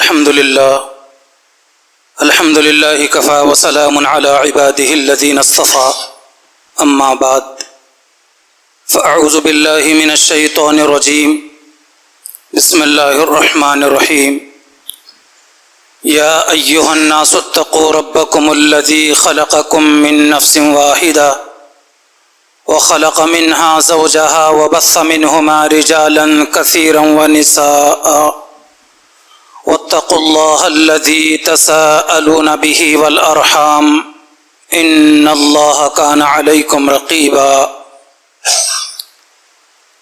الحمد لله كفى وسلام على عباده الذين اصطفى أما بعد فأعوذ بالله من الشيطان الرجيم بسم الله الرحمن الرحيم يا أيها الناس اتقوا ربكم الذي خلقكم من نفس واحدة وخلق منها زوجها وبث منهما رجالا كثيرا ونساء واتقوا الله الذي تساءلون به والأرحام إن الله كان عليكم رقيبا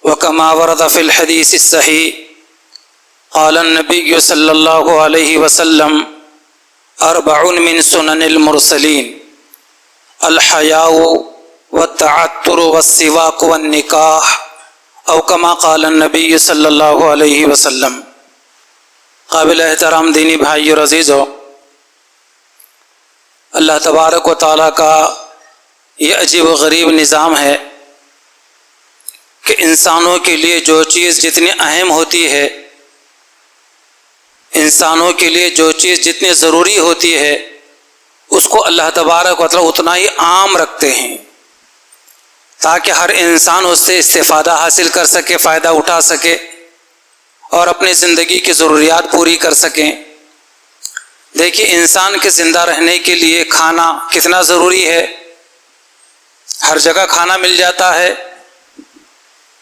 وكما ورد في الحديث الصحيح قال النبي صلى الله عليه وسلم 4 من سنن المرسلين الحياء والتعطر والسواك والنكاح او كما قال النبي صلی اللہ علیہ وسلم۔ قابل احترام دینی بھائی اور عزیزو، اللہ تبارک و تعالیٰ کا یہ عجیب و غریب نظام ہے کہ انسانوں کے لیے جو چیز جتنی اہم ہوتی ہے، انسانوں کے لیے جو چیز جتنی ضروری ہوتی ہے، اس کو اللہ تبارک و تعالیٰ اتنا ہی عام رکھتے ہیں تاکہ ہر انسان اس سے استفادہ حاصل کر سکے، فائدہ اٹھا سکے اور اپنی زندگی کی ضروریات پوری کر سکیں۔ دیکھیے، انسان کے زندہ رہنے کے لیے کھانا کتنا ضروری ہے۔ ہر جگہ کھانا مل جاتا ہے۔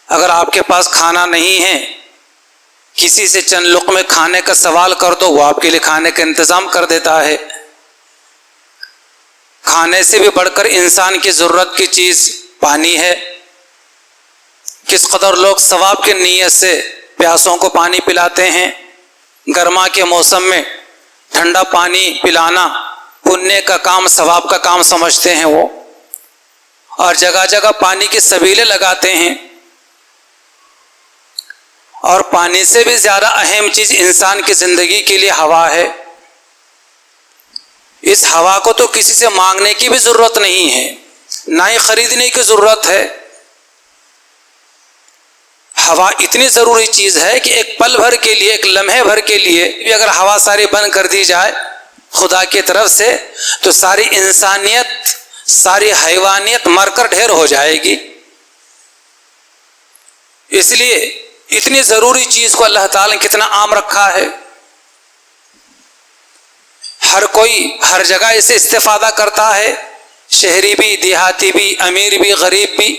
اگر آپ کے پاس کھانا نہیں ہے، کسی سے چند لقمے کھانے کا سوال کر دو، وہ آپ کے لیے کھانے کا انتظام کر دیتا ہے۔ کھانے سے بھی بڑھ کر انسان کی ضرورت کی چیز پانی ہے۔ کس قدر لوگ ثواب کی نیت سے پیاسوں کو پانی پلاتے ہیں۔ گرما کے موسم میں ٹھنڈا پانی پلانا پنیہ کا کام، ثواب کا کام سمجھتے ہیں وہ، اور جگہ جگہ پانی کے سبیلے لگاتے ہیں۔ اور پانی سے بھی زیادہ اہم چیز انسان کی زندگی کے لیے ہوا ہے۔ اس ہوا کو تو کسی سے مانگنے کی بھی ضرورت نہیں ہے، نہ ہی خریدنے کی ضرورت ہے۔ ہوا اتنی ضروری چیز ہے کہ ایک پل بھر کے لیے، ایک لمحے بھر کے لیے بھی اگر ہوا ساری بند کر دی جائے خدا کی طرف سے، تو ساری انسانیت، ساری حیوانیت مر کر ڈھیر ہو جائے گی۔ اس لیے اتنی ضروری چیز کو اللہ تعالیٰ نے کتنا عام رکھا ہے۔ ہر کوئی ہر جگہ اسے استفادہ کرتا ہے، شہری بھی، دیہاتی بھی، امیر بھی، غریب بھی،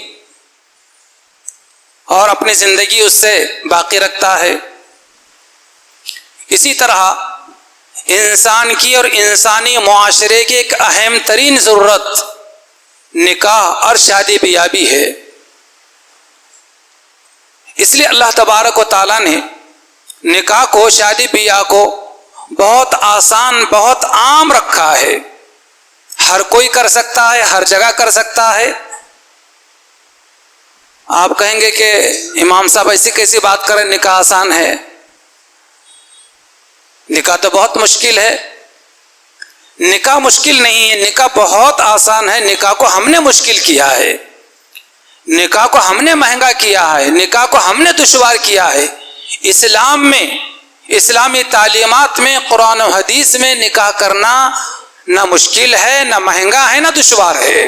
اور اپنی زندگی اس سے باقی رکھتا ہے۔ اسی طرح انسان کی اور انسانی معاشرے کی ایک اہم ترین ضرورت نکاح اور شادی بیاہ بھی ہے۔ اس لیے اللہ تبارک و تعالیٰ نے نکاح کو، شادی بیاہ کو بہت آسان، بہت عام رکھا ہے۔ ہر کوئی کر سکتا ہے، ہر جگہ کر سکتا ہے۔ آپ کہیں گے کہ امام صاحب ایسی کیسی بات کریں، نکاح آسان ہے؟ نکاح تو بہت مشکل ہے۔ نکاح مشکل نہیں ہے، نکاح بہت آسان ہے۔ نکاح کو ہم نے مشکل کیا ہے، نکاح کو ہم نے مہنگا کیا ہے، نکاح کو ہم نے دشوار کیا ہے۔ اسلام میں، اسلامی تعلیمات میں، قرآن و حدیث میں نکاح کرنا نہ مشکل ہے، نہ مہنگا ہے، نہ دشوار ہے۔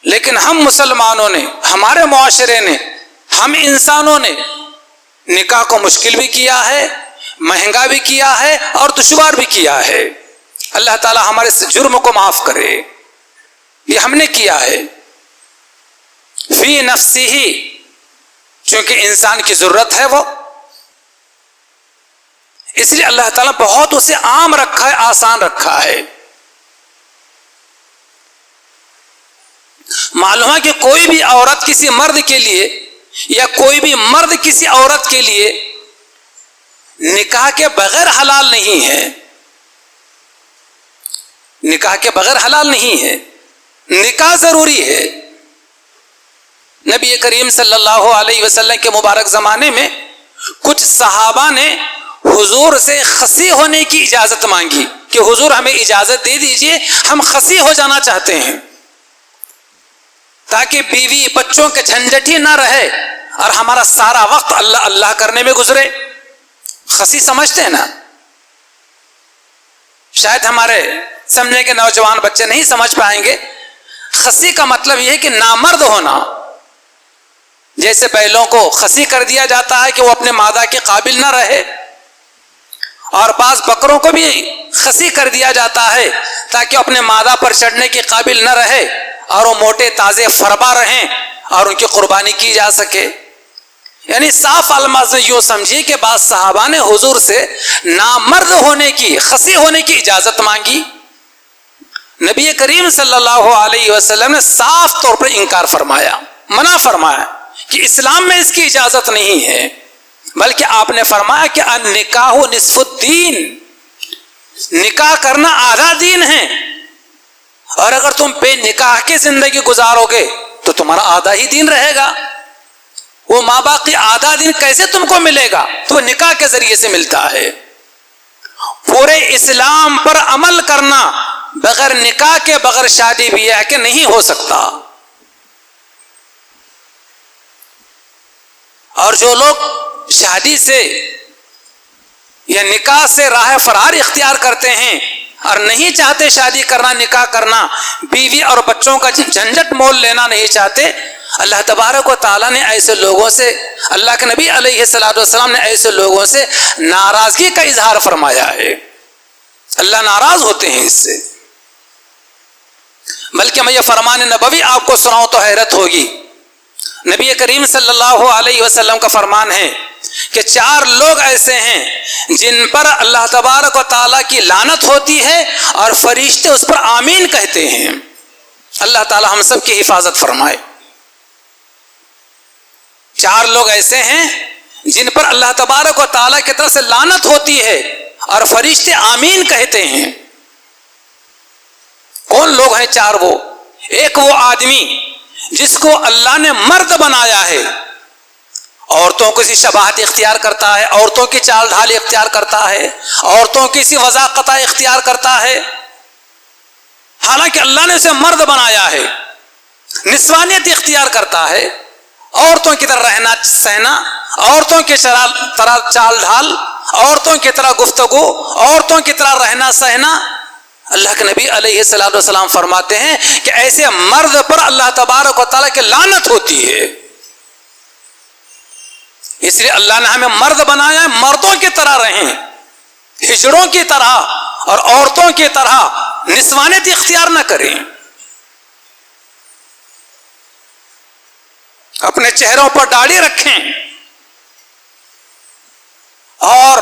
لیکن ہم مسلمانوں نے، ہمارے معاشرے نے، ہم انسانوں نے نکاح کو مشکل بھی کیا ہے، مہنگا بھی کیا ہے اور دشوار بھی کیا ہے۔ اللہ تعالی ہمارے اس جرم کو معاف کرے۔ یہ ہم نے کیا ہے فی نفسہ، چونکہ انسان کی ضرورت ہے وہ، اس لیے اللہ تعالیٰ بہت اسے عام رکھا ہے، آسان رکھا ہے۔ معلوم ہے کہ کوئی بھی عورت کسی مرد کے لیے، یا کوئی بھی مرد کسی عورت کے لیے نکاح کے بغیر حلال نہیں ہے، نکاح کے بغیر حلال نہیں ہے، نکاح ضروری ہے۔ نبی کریم صلی اللہ علیہ وسلم کے مبارک زمانے میں کچھ صحابہ نے حضور سے خصی ہونے کی اجازت مانگی کہ حضور ہمیں اجازت دے دیجئے، ہم خصی ہو جانا چاہتے ہیں، تاکہ بیوی بچوں کے جھنجٹ ہی نہ رہے اور ہمارا سارا وقت اللہ اللہ کرنے میں گزرے۔ خسی سمجھتے ہیں نا؟ شاید ہمارے سمجھنے کے نوجوان بچے نہیں سمجھ پائیں گے. خسی کا مطلب یہ ہے کہ نامرد ہونا. جیسے بیلوں کو خسی کر دیا جاتا ہے کہ وہ اپنے مادہ کے قابل نہ رہے، اور بعض بکروں کو بھی خسی کر دیا جاتا ہے تاکہ اپنے مادہ پر چڑھنے کے قابل نہ رہے اور وہ موٹے تازے فربا رہیں اور ان کی قربانی کی جا سکے. یعنی صاف الفاظ میں یوں سمجھیے کہ بعض صحابہ نے حضور سے نامرد ہونے کی، خسی ہونے کی اجازت مانگی. نبی کریم صلی اللہ علیہ وسلم نے صاف طور پر انکار فرمایا، منع فرمایا کہ اسلام میں اس کی اجازت نہیں ہے، بلکہ آپ نے فرمایا کہ النکاح نصف الدین، نکاح کرنا آدھا دین ہے، اور اگر تم بے نکاح کی زندگی گزارو گے تو تمہارا آدھا ہی دین رہے گا. وہ ماں باپ کی آدھا دین کیسے تم کو ملے گا؟ تو نکاح کے ذریعے سے ملتا ہے. پورے اسلام پر عمل کرنا بغیر نکاح کے، بغیر شادی بیاہ کے نہیں ہو سکتا. اور جو لوگ شادی سے یا نکاح سے راہ فرار اختیار کرتے ہیں اور نہیں چاہتے شادی کرنا، نکاح کرنا، بیوی اور بچوں کا جھنجٹ مول لینا نہیں چاہتے، اللہ تبارک و تعالیٰ نے ایسے لوگوں سے، اللہ کے نبی علیہ الصلوۃ والسلام نے ایسے لوگوں سے ناراضگی کا اظہار فرمایا ہے. اللہ ناراض ہوتے ہیں اس سے. بلکہ میں یہ فرمان نبوی آپ کو سناؤں تو حیرت ہوگی. نبی کریم صلی اللہ علیہ وسلم کا فرمان ہے کہ 4 لوگ ایسے ہیں جن پر اللہ تبارک و تعالیٰ کی لعنت ہوتی ہے اور فرشتے اس پر آمین کہتے ہیں. اللہ تعالیٰ ہم سب کی حفاظت فرمائے. 4 لوگ ایسے ہیں جن پر اللہ تبارک و تعالیٰ کی طرف سے لعنت ہوتی ہے اور فرشتے آمین کہتے ہیں. کون لوگ ہیں 4 وہ؟ ایک وہ آدمی جس کو اللہ نے مرد بنایا ہے، عورتوں کی شباہت اختیار کرتا ہے، عورتوں کی چال ڈھال اختیار کرتا ہے، عورتوں کی سی وضاقت اختیار کرتا ہے، حالانکہ اللہ نے اسے مرد بنایا ہے. نسوانیت اختیار کرتا ہے، عورتوں کی طرح رہنا سہنا، عورتوں کی طرح چال ڈھال، عورتوں کی طرح گفتگو، عورتوں کی طرح رہنا سہنا. اللہ کے نبی علیہ الصلوۃ والسلام فرماتے ہیں کہ ایسے مرد پر اللہ تبارک و تعالیٰ کی لعنت ہوتی ہے. اس لیے اللہ نے ہمیں مرد بنایا ہے، مردوں کی طرح رہیں، ہجڑوں کی طرح اور عورتوں کی طرح نسوانیت اختیار نہ کریں. اپنے چہروں پر داڑھی رکھیں اور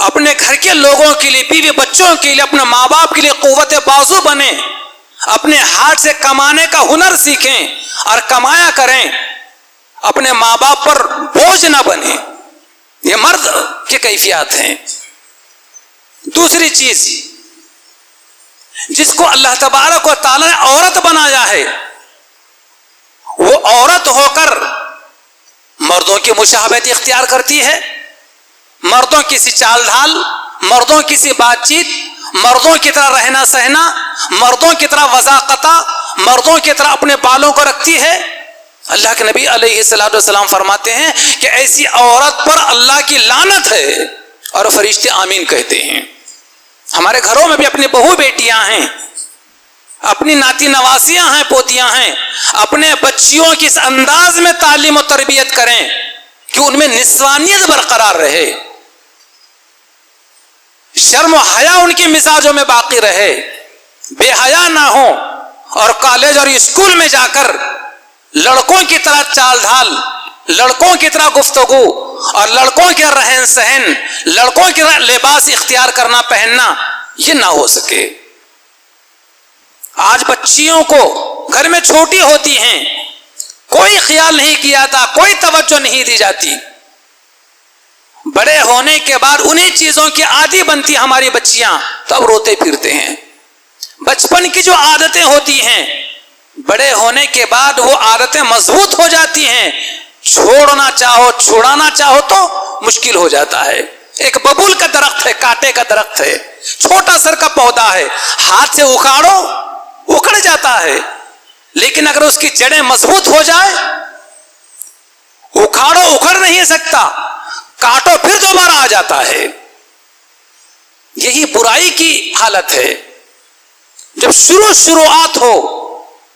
اپنے گھر کے لوگوں کے لیے، بیوی بچوں کے لیے، اپنے ماں باپ کے لیے قوت بازو بنیں. اپنے ہاتھ سے کمانے کا ہنر سیکھیں اور کمایا کریں. اپنے ماں باپ پر بوجھ نہ بنے. یہ مرد کی کیفیات ہیں. دوسری چیز، جس کو اللہ تبارک و تعالیٰ نے عورت بنایا ہے، وہ عورت ہو کر مردوں کی مشابہت اختیار کرتی ہے. مردوں کی سی چال ڈھال، مردوں کی سی بات چیت، مردوں کی طرح رہنا سہنا، مردوں کی طرح وضاقتہ، مردوں کی طرح اپنے بالوں کو رکھتی ہے. اللہ کے نبی علیہ الصلوۃ والسلام فرماتے ہیں کہ ایسی عورت پر اللہ کی لعنت ہے اور فرشتے آمین کہتے ہیں. ہمارے گھروں میں بھی اپنی بہو بیٹیاں ہیں، اپنی ناتی نواسیاں ہیں، پوتیاں ہیں. اپنے بچیوں کی اس انداز میں تعلیم و تربیت کریں کہ ان میں نسوانیت برقرار رہے، شرم و حیا ان کی مزاجوں میں باقی رہے، بے حیا نہ ہو اور کالج اور اسکول میں جا کر لڑکوں کی طرح چال ڈھال، لڑکوں کی طرح گفتگو اور لڑکوں کے رہن سہن، لڑکوں کی طرح لباس اختیار کرنا پہننا یہ نہ ہو سکے. آج بچیوں کو گھر میں چھوٹی ہوتی ہیں، کوئی خیال نہیں کیا جاتا، کوئی توجہ نہیں دی جاتی. بڑے ہونے کے بعد انہی چیزوں کی عادی بنتی ہماری بچیاں تو اب روتے پھرتے ہیں. بچپن کی جو عادتیں ہوتی ہیں بڑے ہونے کے بعد وہ عادتیں مضبوط ہو جاتی ہیں، چھوڑنا چاہو، چھوڑانا چاہو تو مشکل ہو جاتا ہے. ایک ببول کا درخت ہے، کانٹے کا درخت ہے، چھوٹا سر کا پودا ہے، ہاتھ سے اکھاڑو اکھڑ جاتا ہے، لیکن اگر اس کی جڑیں مضبوط ہو جائے، اکھاڑو اکھڑ نہیں سکتا، کاٹو پھر دوبارہ آ جاتا ہے. یہی برائی کی حالت ہے. جب شروعات ہو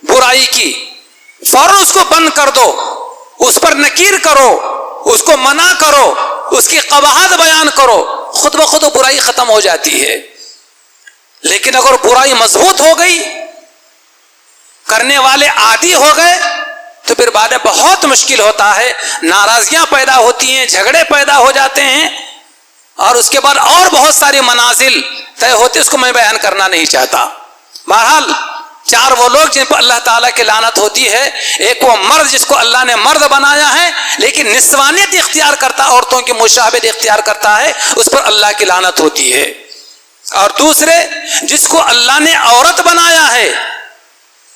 برائی کی فوراً اس کو بند کر دو, اس پر نکیر کرو, اس کو منع کرو, اس کی قباحت بیان کرو, خود بخود برائی ختم ہو جاتی ہے. لیکن اگر برائی مضبوط ہو گئی, کرنے والے عادی ہو گئے, تو پھر بعد میں بہت مشکل ہوتا ہے, ناراضگیاں پیدا ہوتی ہیں, جھگڑے پیدا ہو جاتے ہیں, اور اس کے بعد اور بہت ساری منازل طے ہوتے, اس کو میں بیان کرنا نہیں چاہتا. بہرحال چار وہ لوگ جن پر اللہ تعالیٰ کی لعنت ہوتی ہے. ایک وہ مرد جس کو اللہ نے مرد بنایا ہے لیکن نسوانیت اختیار کرتا, عورتوں کی مشابہت اختیار کرتا ہے, اس پر اللہ کی لعنت ہوتی ہے. اور دوسرے جس کو اللہ نے عورت بنایا ہے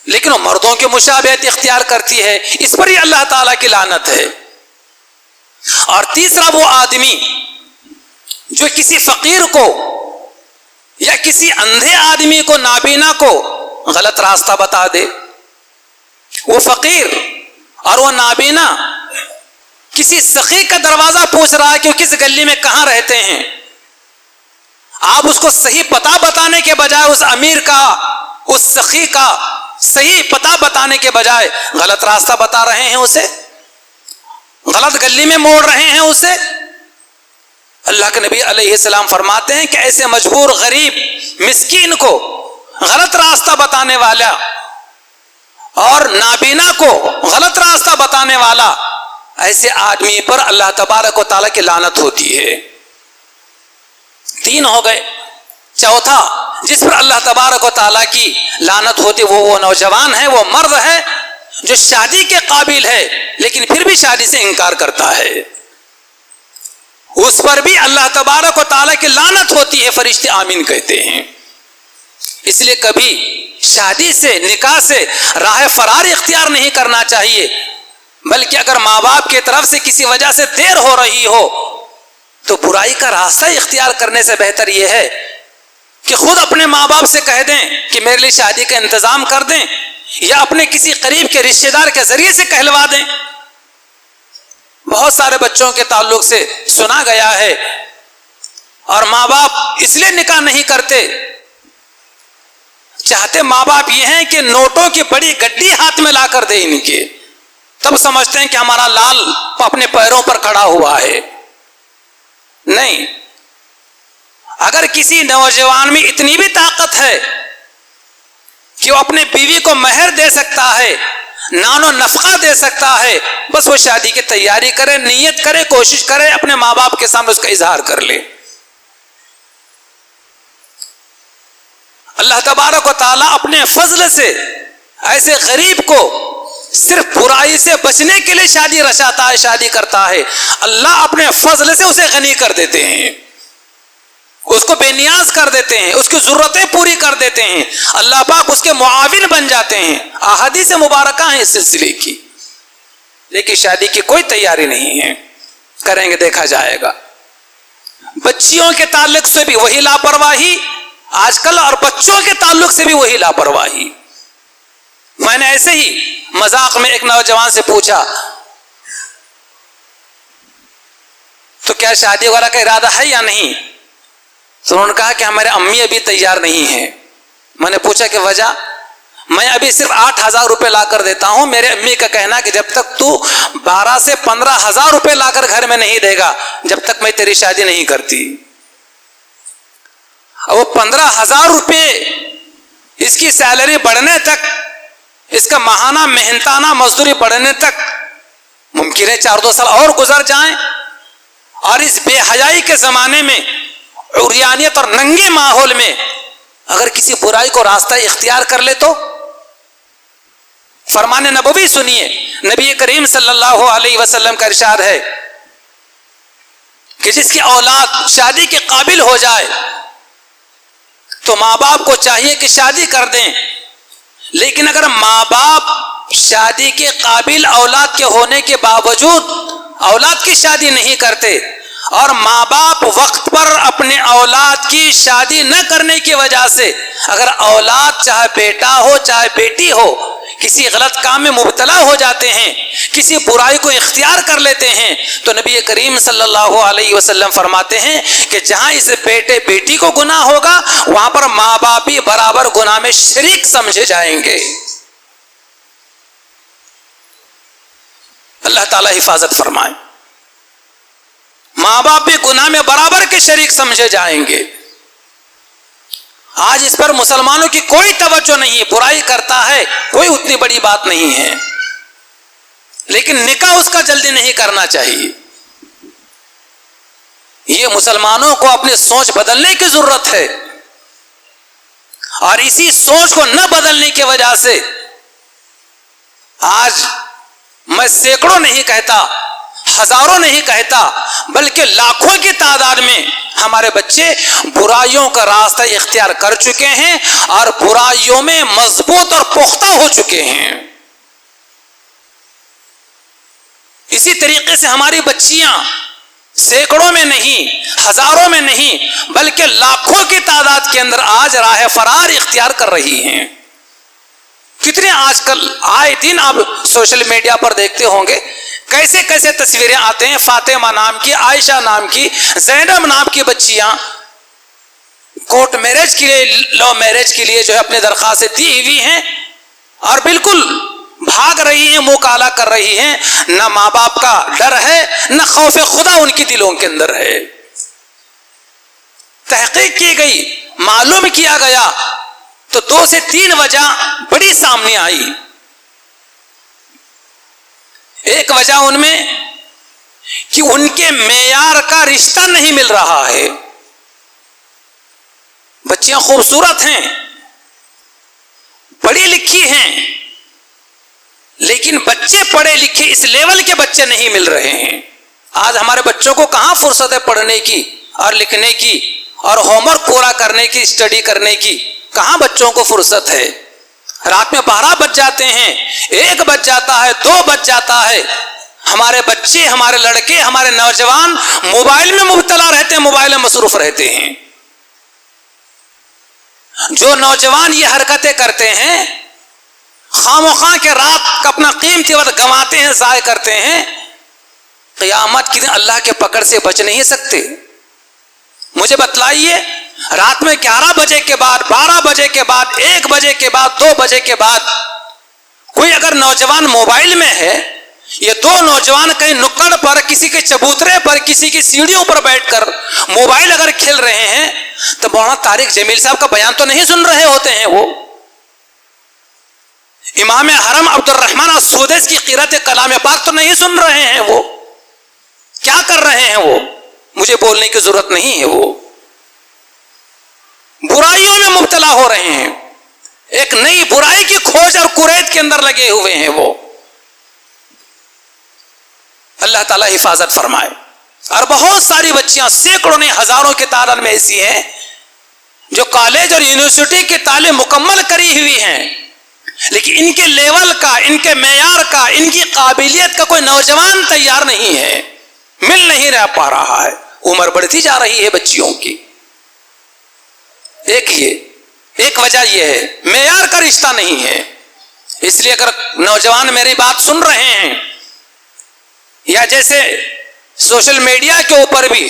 لیکن وہ مردوں کی مشابہت اختیار کرتی ہے, اس پر ہی اللہ تعالیٰ کی لعنت ہے. اور تیسرا وہ آدمی جو کسی فقیر کو یا کسی اندھے آدمی کو, نابینا کو غلط راستہ بتا دے. وہ فقیر اور وہ نابینا کسی سخی کا دروازہ پوچھ رہا ہے کہ وہ کس گلی میں کہاں رہتے ہیں, آپ اس کو صحیح پتہ بتانے کے بجائے اس امیر کا, اس سخی کا صحیح پتہ بتانے کے بجائے غلط راستہ بتا رہے ہیں, اسے غلط گلی میں موڑ رہے ہیں اسے. اللہ کے نبی علیہ السلام فرماتے ہیں کہ ایسے مجبور غریب مسکین کو غلط راستہ بتانے والا اور نابینا کو غلط راستہ بتانے والا, ایسے آدمی پر اللہ تبارک و تعالیٰ کی لعنت ہوتی ہے. 3 ہو گئے. چوتھا جس پر اللہ تبارک و تعالیٰ کی لعنت ہوتی وہ نوجوان ہے, وہ مرد ہے جو شادی کے قابل ہے لیکن پھر بھی شادی سے انکار کرتا ہے. اس پر بھی اللہ تبارک و تعالیٰ کی لعنت ہوتی ہے, فرشتے آمین کہتے ہیں. اس لیے کبھی شادی سے, نکاح سے راہ فرار اختیار نہیں کرنا چاہیے, بلکہ اگر ماں باپ کی طرف سے کسی وجہ سے دیر ہو رہی ہو تو برائی کا راستہ اختیار کرنے سے بہتر یہ ہے کہ خود اپنے ماں باپ سے کہہ دیں کہ میرے لیے شادی کا انتظام کر دیں, یا اپنے کسی قریب کے رشتہ دار کے ذریعے سے کہلوا دیں. بہت سارے بچوں کے تعلق سے سنا گیا ہے, اور ماں باپ اس لیے نکاح نہیں کرتے, چاہتے ماں باپ یہ ہیں کہ نوٹوں کی بڑی گڈی ہاتھ میں لا کر دے ان کے, تب سمجھتے ہیں کہ ہمارا لال اپنے پیروں پر کھڑا ہوا ہے. نہیں, اگر کسی نوجوان میں اتنی بھی طاقت ہے کہ وہ اپنے بیوی کو مہر دے سکتا ہے, نان و نفقہ دے سکتا ہے, بس وہ شادی کی تیاری کرے, نیت کرے, کوشش کرے, اپنے ماں باپ کے سامنے اس کا اظہار کر لے. اللہ تبارک و تعالیٰ اپنے فضل سے ایسے غریب کو صرف برائی سے بچنے کے لیے شادی رچاتا ہے, شادی کرتا ہے. اللہ اپنے فضل سے اسے غنی کر دیتے ہیں, اس کو بے نیاز کر دیتے ہیں, اس کی ضرورتیں پوری کر دیتے ہیں. اللہ پاک اس کے معاون بن جاتے ہیں. احادیث مبارکہ ہیں اس سلسلے کی. لیکن شادی کی کوئی تیاری نہیں ہے, کریں گے دیکھا جائے گا. بچیوں کے تعلق سے بھی وہی لاپرواہی آج کل, اور بچوں کے تعلق سے بھی وہی لاپرواہی. میں نے ایسے ہی مذاق میں ایک نوجوان سے پوچھا تو کیا شادی والا کا ارادہ ہے یا نہیں, تو انہوں نے کہا کہ ہمارے امی ابھی تیار نہیں ہیں. میں نے پوچھا کہ وجہ, میں ابھی صرف 8,000 روپے لا کر دیتا ہوں, میرے امی کا کہنا کہ جب تک تو 12 سے 15,000 روپے لا کر گھر میں نہیں دے گا جب تک میں تیری شادی نہیں کرتی. وہ 15,000 روپے اس کی سیلری بڑھنے تک, اس کا ماہانہ محنتانہ مزدوری بڑھنے تک ممکن ہے 4-2 سال اور گزر جائیں. اور اس بے حیائی کے زمانے میں, عریانیت اور ننگے ماحول میں اگر کسی برائی کو راستہ اختیار کر لے تو فرمان نبوی سنیے. نبی کریم صلی اللہ علیہ وسلم کا ارشاد ہے کہ جس کی اولاد شادی کے قابل ہو جائے تو ماں باپ کو چاہیے کہ شادی کر دیں, لیکن اگر ماں باپ شادی کے قابل اولاد کے ہونے کے باوجود اولاد کی شادی نہیں کرتے, اور ماں باپ وقت پر اپنے اولاد کی شادی نہ کرنے کی وجہ سے اگر اولاد چاہے بیٹا ہو چاہے بیٹی ہو کسی غلط کام میں مبتلا ہو جاتے ہیں، کسی برائی کو اختیار کر لیتے ہیں، تو نبی کریم صلی اللہ علیہ وسلم فرماتے ہیں کہ جہاں اس بیٹے بیٹی کو گناہ ہوگا وہاں پر ماں باپ بھی برابر گناہ میں شریک سمجھے جائیں گے۔ اللہ تعالی حفاظت فرمائے۔ ماں باپ بھی گناہ میں برابر کے شریک سمجھے جائیں گے۔ آج اس پر مسلمانوں کی کوئی توجہ نہیں ہے، برائی کرتا ہے کوئی اتنی بڑی بات نہیں ہے، لیکن نکاح اس کا جلدی نہیں کرنا چاہیے۔ یہ مسلمانوں کو اپنی سوچ بدلنے کی ضرورت ہے، اور اسی سوچ کو نہ بدلنے کی وجہ سے آج میں سینکڑوں نہیں کہتا، ہزاروں نہیں کہتا، بلکہ لاکھوں کی تعداد میں ہمارے بچے برائیوں کا راستہ اختیار کر چکے ہیں اور برائیوں میں مضبوط اور پختہ ہو چکے ہیں۔ اسی طریقے سے ہماری بچیاں سینکڑوں میں نہیں، ہزاروں میں نہیں، بلکہ لاکھوں کی تعداد کے اندر آج راہ فرار اختیار کر رہی ہیں۔ کتنے آج کل آئے دن آپ سوشل میڈیا پر دیکھتے ہوں گے، کیسے کیسے تصویریں آتے ہیں، فاطمہ نام کی، عائشہ نام کی، زینب نام کی بچیاں کورٹ میرج کے لیے، لو میرج کے لیے جو ہے اپنی درخواستیں دی ہوئی ہیں، اور بالکل بھاگ رہی ہیں، منہ کالا کر رہی ہیں۔ نہ ماں باپ کا ڈر ہے، نہ خوف خدا ان کی دلوں کے اندر ہے۔ تحقیق کی گئی، معلوم کیا گیا تو 2 سے 3 وجہ بڑی سامنے آئی۔ ایک وجہ ان میں کہ ان کے معیار کا رشتہ نہیں مل رہا ہے۔ بچیاں خوبصورت ہیں، پڑھی لکھی ہیں، لیکن بچے پڑھے لکھے اس لیول کے بچے نہیں مل رہے ہیں۔ آج ہمارے بچوں کو کہاں فرصت ہے پڑھنے کی اور لکھنے کی اور ہوم ورک پورا کرنے کی، اسٹڈی کرنے کی، کہاں بچوں کو فرصت ہے؟ رات میں 12 بج جاتے ہیں، 1 بج جاتا ہے، 2 بج جاتا ہے۔ ہمارے بچے، ہمارے لڑکے، ہمارے نوجوان موبائل میں مبتلا رہتے ہیں، موبائل میں مصروف رہتے ہیں۔ جو نوجوان یہ حرکتیں کرتے ہیں، خواہ کے رات کا اپنا قیمتی وقت گنواتے ہیں، ضائع کرتے ہیں، قیامت کے دن اللہ کے پکڑ سے بچ نہیں سکتے۔ مجھے بتلائیے، رات میں 11 بجے کے بعد، 12 بجے کے بعد، 1 بجے کے بعد، 2 بجے کے بعد کوئی اگر نوجوان موبائل میں ہے، یہ 2 نوجوان کہیں نکڑ پر، کسی کے چبوترے پر، کسی کی سیڑھیوں پر بیٹھ کر موبائل اگر کھیل رہے ہیں تو مولانا طارق جمیل صاحب کا بیان تو نہیں سن رہے ہوتے ہیں، وہ امام حرم عبد الرحمن السدیس کی قرأت کلام پاک تو نہیں سن رہے ہیں۔ وہ کیا کر رہے ہیں؟ وہ مجھے بولنے کی ضرورت نہیں ہے، وہ برائیوں میں مبتلا ہو رہے ہیں، ایک نئی برائی کی کھوج اور کریت کے اندر لگے ہوئے ہیں۔ وہ اللہ تعالی حفاظت فرمائے۔ اور بہت ساری بچیاں، سینکڑوں نے، ہزاروں کی تعداد میں ایسی ہیں جو کالج اور یونیورسٹی کی تعلیم مکمل کری ہوئی ہیں، لیکن ان کے لیول کا، ان کے معیار کا، ان کی قابلیت کا کوئی نوجوان تیار نہیں ہے، مل نہیں رہ پا رہا ہے۔ عمر بڑھتی جا رہی ہے بچیوں کی۔ ایک وجہ یہ ہے، معیار کا رشتہ نہیں ہے۔ اس لیے اگر نوجوان میری بات سن رہے ہیں، یا جیسے سوشل میڈیا کے اوپر بھی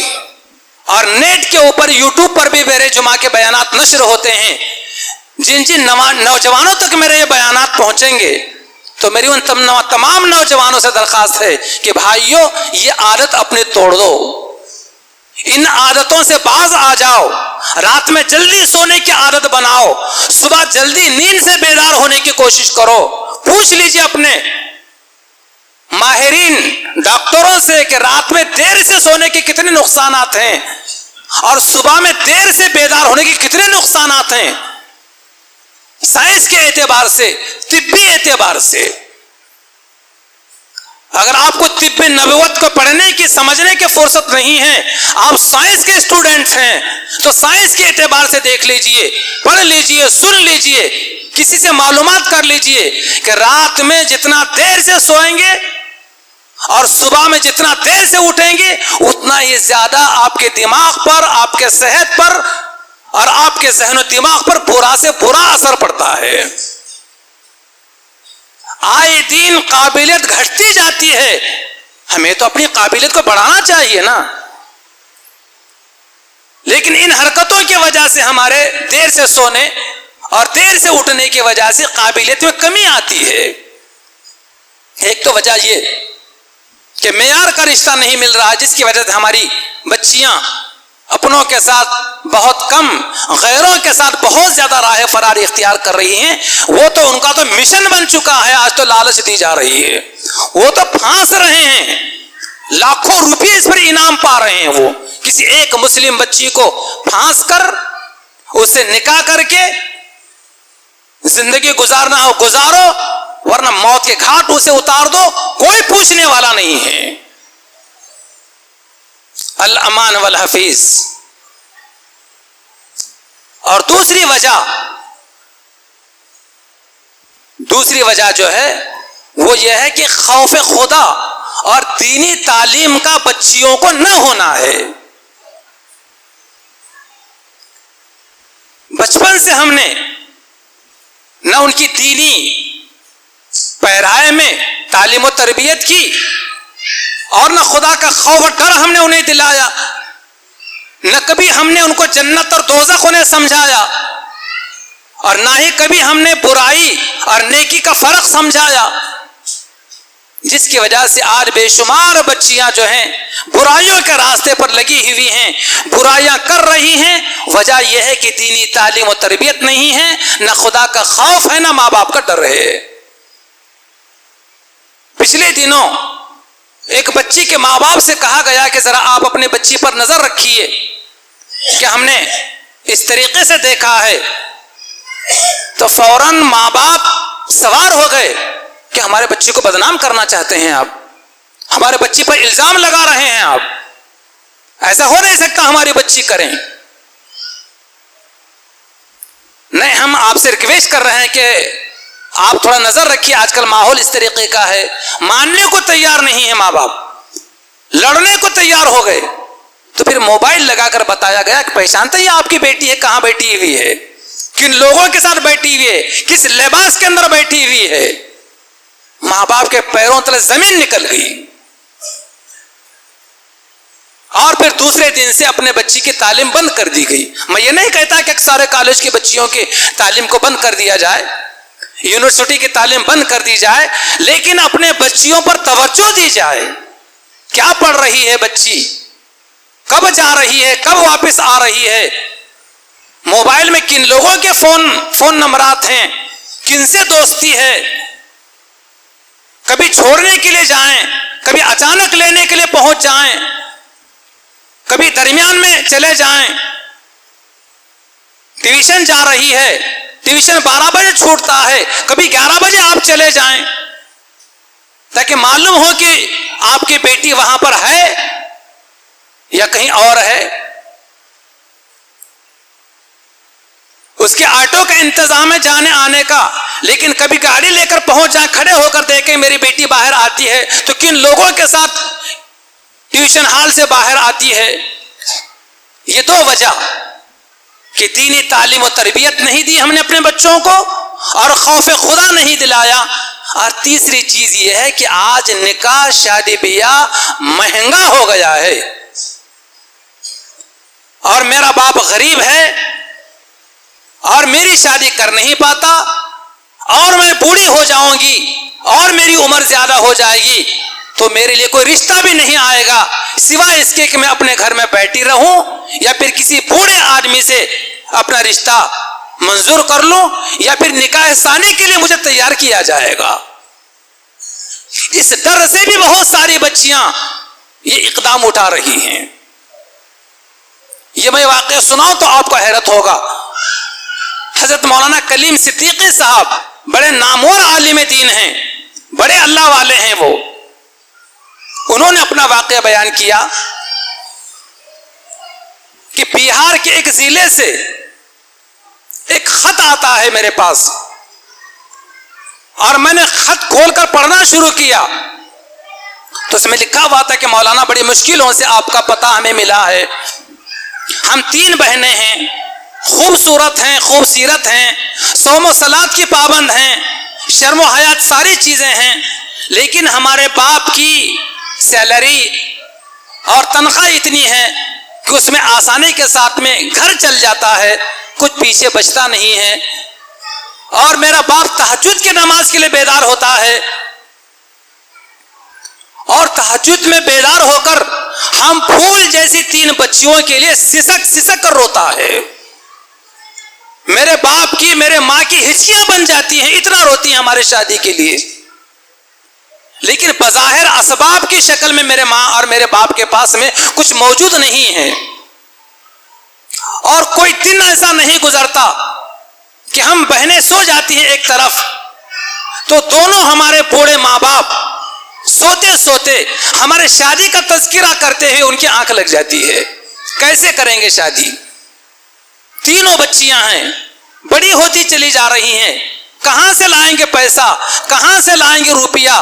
اور نیٹ کے اوپر، یوٹیوب پر بھی میرے جمعہ کے بیانات نشر ہوتے ہیں، جن نوجوانوں تک میرے یہ بیانات پہنچیں گے تو میری ان تمام نوجوانوں سے درخواست ہے کہ بھائیو، یہ عادت اپنی توڑ دو، ان عادتوں سے باز آ جاؤ، رات میں جلدی سونے کی عادت بناؤ، صبح جلدی نیند سے بیدار ہونے کی کوشش کرو۔ پوچھ لیجئے اپنے ماہرین ڈاکٹروں سے کہ رات میں دیر سے سونے کے کتنے نقصانات ہیں اور صبح میں دیر سے بیدار ہونے کے کتنے نقصانات ہیں، سائنس کے اعتبار سے، طبی اعتبار سے۔ اگر آپ کو طب نبوت کو پڑھنے کی، سمجھنے کی فرصت نہیں ہے، آپ سائنس کے اسٹوڈنٹس ہیں، تو سائنس کے اعتبار سے دیکھ لیجئے، پڑھ لیجئے، سن لیجئے، کسی سے معلومات کر لیجئے کہ رات میں جتنا دیر سے سوئیں گے اور صبح میں جتنا دیر سے اٹھیں گے، اتنا ہی زیادہ آپ کے دماغ پر، آپ کے صحت پر اور آپ کے ذہن و دماغ پر برا سے برا اثر پڑتا ہے۔ آئے دن قابلیت گھٹتی جاتی ہے. ہمیں تو اپنی قابلیت کو بڑھانا چاہیے نا, لیکن ان حرکتوں کی وجہ سے ہمارے دیر سے سونے اور دیر سے اٹھنے کی وجہ سے قابلیت میں کمی آتی ہے. ایک تو وجہ یہ کہ معیار کا رشتہ نہیں مل رہا, جس کی وجہ سے ہماری بچیاں اپنوں کے ساتھ بہت کم, غیروں کے ساتھ بہت زیادہ راہ فرار اختیار کر رہی ہیں. وہ تو ان کا تو مشن بن چکا ہے, آج تو لالچ دی جا رہی ہے. وہ تو پھانس رہے ہیں, لاکھوں روپے اس پر انعام پا رہے ہیں. وہ کسی ایک مسلم بچی کو پھانس کر اس سے نکاح کر کے زندگی گزارنا ہو گزارو, ورنہ موت کے گھاٹ اسے اتار دو, کوئی پوچھنے والا نہیں ہے. الامان والحفیظ. اور دوسری وجہ جو ہے وہ یہ ہے کہ خوف خدا اور دینی تعلیم کا بچیوں کو نہ ہونا ہے. بچپن سے ہم نے نہ ان کی دینی پیرائے میں تعلیم و تربیت کی, اور نہ خدا کا خوف اور ڈر ہم نے انہیں دلایا, نہ کبھی ہم نے ان کو جنت اور دوزخ انہیں سمجھایا, اور نہ ہی کبھی ہم نے برائی اور نیکی کا فرق سمجھایا. جس کی وجہ سے آج بے شمار بچیاں جو ہیں برائیوں کے راستے پر لگی ہوئی ہیں, برائیاں کر رہی ہیں. وجہ یہ ہے کہ دینی تعلیم و تربیت نہیں ہے, نہ خدا کا خوف ہے, نہ ماں باپ کا ڈر ہے. پچھلے دنوں ایک بچی کے ماں باپ سے کہا گیا کہ ذرا آپ اپنے بچی پر نظر رکھیے کہ ہم نے اس طریقے سے دیکھا ہے. تو فوراً ماں باپ سوار ہو گئے کہ ہمارے بچی کو بدنام کرنا چاہتے ہیں آپ, ہمارے بچی پر الزام لگا رہے ہیں آپ, ایسا ہو نہیں سکتا ہماری بچی کریں. نہیں, ہم آپ سے ریکویسٹ کر رہے ہیں کہ آپ تھوڑا نظر رکھیے, آج کل ماحول اس طریقے کا ہے. ماننے کو تیار نہیں ہے ماں باپ, لڑنے کو تیار ہو گئے. تو پھر موبائل لگا کر بتایا گیا کہ پہچانتے ہی آپ کی بیٹی ہے, کہاں بیٹھی ہوئی ہے, کن لوگوں کے ساتھ بیٹھی ہوئی ہے, کس لباس کے اندر بیٹھی ہوئی ہے. ماں باپ کے پیروں تلے زمین نکل گئی. اور پھر دوسرے دن سے اپنے بچی کی تعلیم بند کر دی گئی. میں یہ نہیں کہتا کہ سارے کالج کی بچیوں کی تعلیم کو بند کر دیا جائے, یونیورسٹی کی تعلیم بند کر دی جائے, لیکن اپنے بچیوں پر توجہ دی جائے. کیا پڑھ رہی ہے بچی, کب جا رہی ہے, کب واپس آ رہی ہے, موبائل میں کن لوگوں کے فون نمبرات ہیں, کن سے دوستی ہے. کبھی چھوڑنے کے لیے جائیں, کبھی اچانک لینے کے لیے پہنچ جائیں, کبھی درمیان میں چلے جائیں. ٹیوشن جا رہی ہے, ٹیوشن 12 بجے چھوٹتا ہے, کبھی 11 بجے آپ چلے جائیں, تاکہ معلوم ہو کہ آپ کی بیٹی وہاں پر ہے یا کہیں اور ہے. اس کے آٹو کا انتظام ہے جانے آنے کا, لیکن کبھی گاڑی لے کر پہنچ جائیں, کھڑے ہو کر دیکھیں میری بیٹی باہر آتی ہے تو کن لوگوں کے ساتھ ٹیوشن ہال سے باہر آتی ہے. یہ دو وجہ کہ دینی تعلیم و تربیت نہیں دی ہم نے اپنے بچوں کو, اور خوف خدا نہیں دلایا. اور تیسری چیز یہ ہے کہ آج نکاح شادی بیاہ مہنگا ہو گیا ہے, اور میرا باپ غریب ہے اور میری شادی کر نہیں پاتا, اور میں بوڑھی ہو جاؤں گی اور میری عمر زیادہ ہو جائے گی, تو میرے لیے کوئی رشتہ بھی نہیں آئے گا سوائے اس کے کہ میں اپنے گھر میں بیٹھی رہوں, یا پھر کسی بوڑھے آدمی سے اپنا رشتہ منظور کر لوں, یا پھر نکاح ثانی کے لیے مجھے تیار کیا جائے گا. اس ڈر سے بھی بہت ساری بچیاں یہ اقدام اٹھا رہی ہیں. یہ میں واقعہ سناؤں تو آپ کو حیرت ہوگا. حضرت مولانا کلیم صدیقی صاحب بڑے نامور عالم دین ہیں, بڑے اللہ والے ہیں. وہ انہوں نے اپنا واقعہ بیان کیا کہ بہار کے ایک ضلع سے ایک خط آتا ہے میرے پاس, اور میں نے خط کھول کر پڑھنا شروع کیا تو اس میں لکھا ہوا تھا کہ مولانا بڑی مشکلوں سے آپ کا پتہ ہمیں ملا ہے. ہم 3 بہنیں ہیں, خوبصورت ہیں, خوبصیرت ہیں, صوم و صلات کی پابند ہیں, شرم و حیات ساری چیزیں ہیں، لیکن ہمارے باپ کی سیلری اور تنخواہ اتنی ہے کہ اس میں آسانی کے ساتھ میں گھر چل جاتا ہے، کچھ پیچھے بچتا نہیں ہے، اور میرا باپ تہجد کی نماز کے لیے بیدار ہوتا ہے، اور تہجد میں بیدار ہو کر ہم پھول جیسی 3 بچیوں کے لیے سسک سسک کر روتا ہے۔ میرے باپ کی، میرے ماں کی ہچکیاں بن جاتی ہیں، اتنا روتی ہیں ہمارے شادی کے لیے، لیکن بظاہر اسباب کی شکل میں میرے ماں اور میرے باپ کے پاس میں کچھ موجود نہیں ہے، اور کوئی دن ایسا نہیں گزرتا کہ ہم بہنیں سو جاتی ہیں ایک طرف تو دونوں ہمارے بوڑھے ماں باپ سوتے سوتے ہمارے شادی کا تذکرہ کرتے ہوئے ان کی آنکھ لگ جاتی ہے۔ کیسے کریں گے شادی؟ 3 بچیاں ہیں، بڑی ہوتی چلی جا رہی ہیں، کہاں سے لائیں گے پیسہ، کہاں سے لائیں گے روپیہ،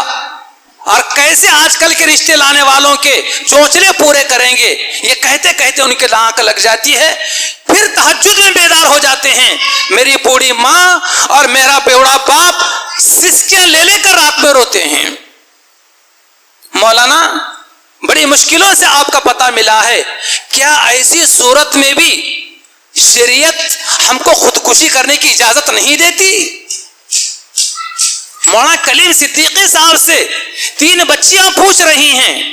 اور کیسے آج کل کے رشتے لانے والوں کے چونچلے پورے کریں گے، یہ کہتے کہتے ان کی آنکھ لگ جاتی ہے۔ پھر تہجد میں بیدار ہو جاتے ہیں، میری بوڑھی ماں اور میرا بوڑھا باپ سسکیاں لے لے کر رات میں روتے ہیں۔ مولانا بڑی مشکلوں سے آپ کا پتہ ملا ہے، کیا ایسی صورت میں بھی شریعت ہم کو خودکشی کرنے کی اجازت نہیں دیتی؟ مولانا کلیم صدیقی صاحب سے 3 بچیاں پوچھ رہی ہیں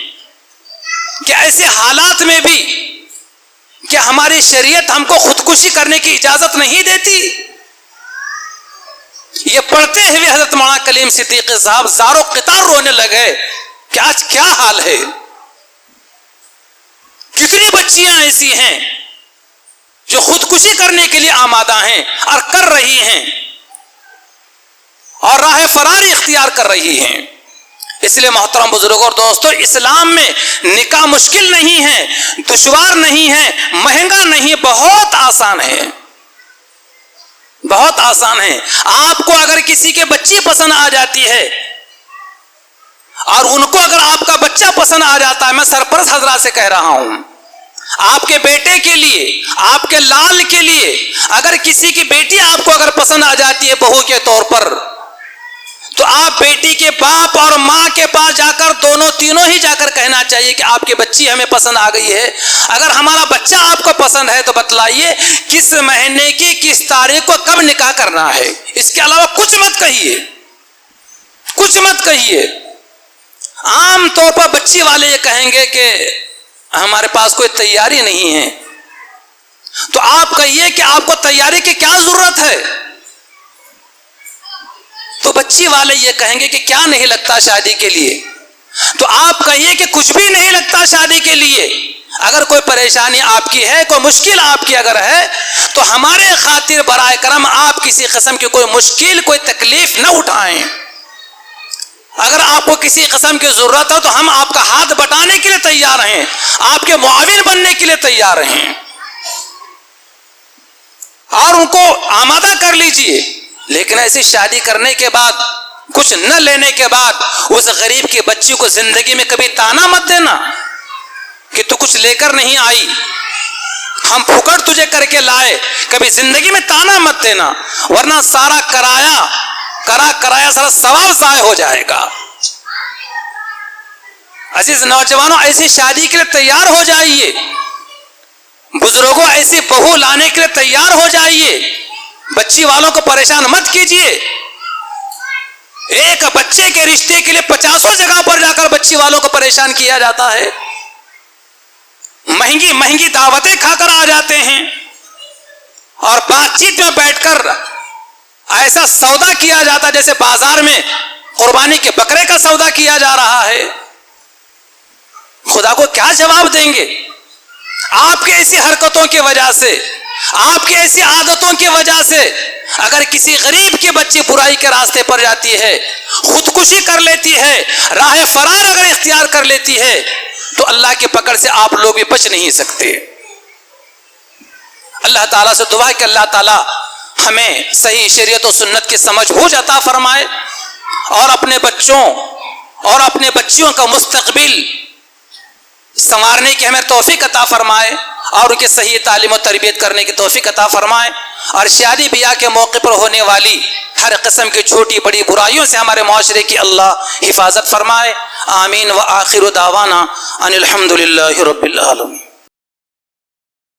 کہ ایسے حالات میں بھی کیا ہماری شریعت ہم کو خودکشی کرنے کی اجازت نہیں دیتی؟ یہ پڑھتے ہوئے حضرت مولانا کلیم صدیقی صاحب زارو قطار رونے لگے کہ آج کیا حال ہے، کتنی بچیاں ایسی ہیں جو خودکشی کرنے کے لیے آمادہ ہیں اور کر رہی ہیں اور راہ فراری اختیار کر رہی ہیں۔ اس لیے محترم بزرگوں اور دوستو، اسلام میں نکاح مشکل نہیں ہے، دشوار نہیں ہے، مہنگا نہیں، بہت آسان ہے، بہت آسان ہے۔ آپ کو اگر کسی کے بچی پسند آ جاتی ہے اور ان کو اگر آپ کا بچہ پسند آ جاتا ہے، میں سرپرست حضرات سے کہہ رہا ہوں، آپ کے بیٹے کے لیے، آپ کے لال کے لیے اگر کسی کی بیٹی آپ کو اگر پسند آ جاتی ہے بہو کے طور پر، تو آپ بیٹی کے باپ اور ماں کے پاس جا کر تینوں ہی جا کر کہنا چاہیے کہ آپ کی بچی ہمیں پسند آ گئی ہے، اگر ہمارا بچہ آپ کو پسند ہے تو بتلائیے کس مہینے کی کس تاریخ کو کب نکاح کرنا ہے۔ اس کے علاوہ کچھ مت کہیے، کچھ مت کہیے۔ عام طور پر بچی والے یہ کہیں گے کہ ہمارے پاس کوئی تیاری نہیں ہے، تو آپ کہیے کہ آپ کو تیاری کی کیا ضرورت ہے؟ تو بچی والے یہ کہیں گے کہ کیا نہیں لگتا شادی کے لیے، تو آپ کہیے کہ کچھ بھی نہیں لگتا شادی کے لیے۔ اگر کوئی پریشانی آپ کی ہے، کوئی مشکل آپ کی اگر ہے، تو ہمارے خاطر برائے کرم آپ کسی قسم کی کوئی مشکل، کوئی تکلیف نہ اٹھائیں۔ اگر آپ کو کسی قسم کی ضرورت ہو تو ہم آپ کا ہاتھ بٹانے کے لیے تیار ہیں، آپ کے معاون بننے کے لیے تیار ہیں، اور ان کو آمادہ کر لیجئے۔ لیکن ایسی شادی کرنے کے بعد، کچھ نہ لینے کے بعد، اس غریب کی بچی کو زندگی میں کبھی تانا مت دینا کہ تو کچھ لے کر نہیں آئی، ہم پھکڑ تجھے کر کے لائے، کبھی زندگی میں تانا مت دینا، ورنہ سارا کرایا سارا ثواب ضائع ہو جائے گا۔ عزیز نوجوانوں، ایسی شادی کے لیے تیار ہو جائیے، بزرگوں ایسی بہو لانے کے لیے تیار ہو جائیے، بچی والوں کو پریشان مت کیجیے۔ ایک بچے کے رشتے کے لیے 50 جگہ پر جا کر بچی والوں کو پریشان کیا جاتا ہے، مہنگی مہنگی دعوتیں کھا کر آ جاتے ہیں، اور بات چیت میں بیٹھ کر ایسا سودا کیا جاتا جیسے بازار میں قربانی کے بکرے کا سودا کیا جا رہا ہے۔ خدا کو کیا جواب دیں گے؟ آپ کی ایسی حرکتوں کی وجہ سے، آپ کی ایسی عادتوں کی وجہ سے اگر کسی غریب کی بچی برائی کے راستے پر جاتی ہے، خودکشی کر لیتی ہے، راہ فرار اگر اختیار کر لیتی ہے، تو اللہ کی پکڑ سے آپ لوگ بھی بچ نہیں سکتے۔ اللہ تعالیٰ سے دعا ہے کہ اللہ تعالیٰ ہمیں صحیح شریعت و سنت کی سمجھ بوجھ عطا فرمائے، اور اپنے بچوں اور اپنے بچیوں کا مستقبل سنوارنے کی ہمیں توفیق عطا فرمائے، اور ان کی صحیح تعلیم و تربیت کرنے کی توفیق عطا فرمائے، اور شادی بیاہ کے موقع پر ہونے والی ہر قسم کی چھوٹی بڑی برائیوں سے ہمارے معاشرے کی اللہ حفاظت فرمائے۔ آمین۔ وآخر دعوانا ان الحمد للہ رب العالمین۔